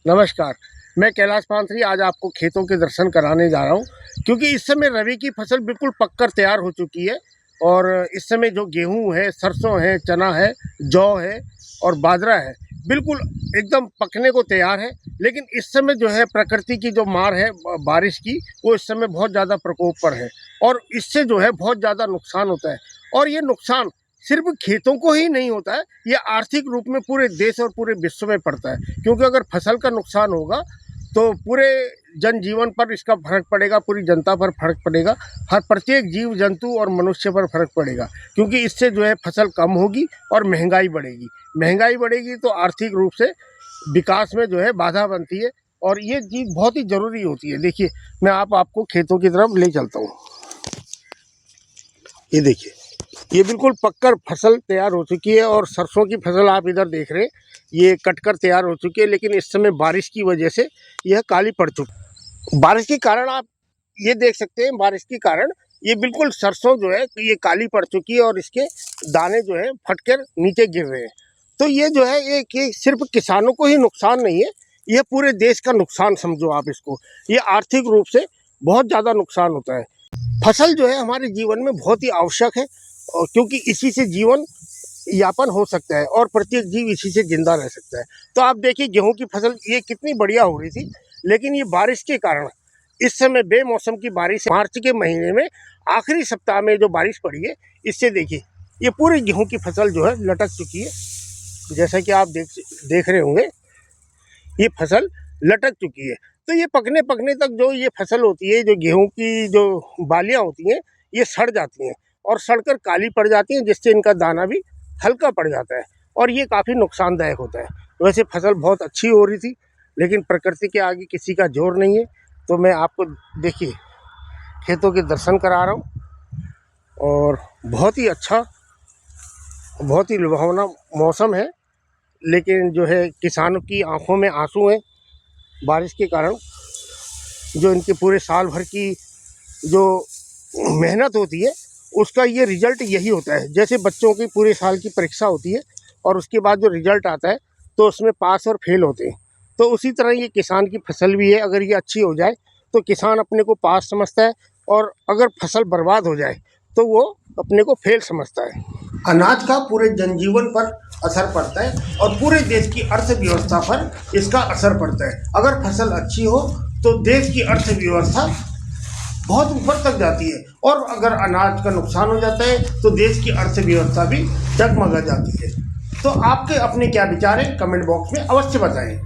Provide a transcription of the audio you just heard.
नमस्कार। मैं कैलाश पांथरी आज आपको खेतों के दर्शन कराने जा रहा हूँ, क्योंकि इस समय रबी की फसल बिल्कुल पककर तैयार हो चुकी है। और इस समय जो गेहूँ है, सरसों है, चना है, जौ है और बाजरा है, बिल्कुल एकदम पकने को तैयार है। लेकिन इस समय जो है प्रकृति की जो मार है बारिश की, वो इस समय बहुत ज़्यादा प्रकोप पर है और इससे जो है बहुत ज़्यादा नुकसान होता है। और ये नुकसान सिर्फ खेतों को ही नहीं होता है, ये आर्थिक रूप में पूरे देश और पूरे विश्व में पड़ता है। क्योंकि अगर फसल का नुकसान होगा तो पूरे जनजीवन पर इसका फर्क पड़ेगा, पूरी जनता पर फर्क पड़ेगा, हर प्रत्येक जीव जंतु और मनुष्य पर फर्क पड़ेगा। क्योंकि इससे जो है फसल कम होगी और महंगाई बढ़ेगी। महंगाई बढ़ेगी तो आर्थिक रूप से विकास में जो है बाधा बनती है और ये चीज़ बहुत ही ज़रूरी होती है। देखिए, मैं आपको खेतों की तरफ ले चलता हूँ। ये देखिए, ये बिल्कुल पककर फसल तैयार हो चुकी है और सरसों की फसल आप इधर देख रहे हैं, ये कटकर तैयार हो चुकी है। लेकिन इस समय बारिश की वजह से यह काली पड़ चुकी। बारिश के कारण आप ये देख सकते हैं, बारिश के कारण ये बिल्कुल सरसों जो है ये काली पड़ चुकी है और इसके दाने जो है फटकर नीचे गिर रहे हैं। तो ये जो है ये सिर्फ किसानों को ही नुकसान नहीं है, यह पूरे देश का नुकसान समझो आप इसको। ये आर्थिक रूप से बहुत ज़्यादा नुकसान होता है। फसल जो है हमारे जीवन में बहुत ही आवश्यक है, और क्योंकि इसी से जीवन यापन हो सकता है और प्रत्येक जीव इसी से जिंदा रह सकता है। तो आप देखिए, गेहूं की फसल ये कितनी बढ़िया हो रही थी, लेकिन ये बारिश के कारण इस समय बेमौसम की बारिश, मार्च के महीने में आखिरी सप्ताह में जो बारिश पड़ी है, इससे देखिए ये पूरी गेहूं की फसल जो है लटक चुकी है। जैसा कि आप देख रहे होंगे, ये फसल लटक चुकी है। तो ये पकने तक जो ये फसल होती है, जो गेहूं की जो बालियां होती हैं, ये सड़ जाती हैं और सड़कर काली पड़ जाती हैं, जिससे इनका दाना भी हल्का पड़ जाता है और ये काफ़ी नुकसानदायक होता है। वैसे फसल बहुत अच्छी हो रही थी, लेकिन प्रकृति के आगे किसी का जोर नहीं है। तो मैं आपको देखिए खेतों के दर्शन करा रहा हूँ और बहुत ही अच्छा, बहुत ही लुभावना मौसम है। लेकिन जो है किसानों की आंखों में आंसू हैं बारिश के कारण। जो इनके पूरे साल भर की जो मेहनत होती है, उसका ये रिजल्ट यही होता है। जैसे बच्चों की पूरे साल की परीक्षा होती है और उसके बाद जो रिजल्ट आता है तो उसमें पास और फेल होते हैं, तो उसी तरह ये किसान की फसल भी है। अगर ये अच्छी हो जाए तो किसान अपने को पास समझता है, और अगर फसल बर्बाद हो जाए तो वो अपने को फेल समझता है। अनाज का पूरे जनजीवन पर असर पड़ता है और पूरे देश की अर्थव्यवस्था पर इसका असर पड़ता है। अगर फसल अच्छी हो तो देश की अर्थव्यवस्था बहुत ऊपर तक जाती है, और अगर अनाज का नुकसान हो जाता है तो देश की अर्थव्यवस्था भी डगमगा जाती है। तो आपके अपने क्या विचार हैं, कमेंट बॉक्स में अवश्य बताएं।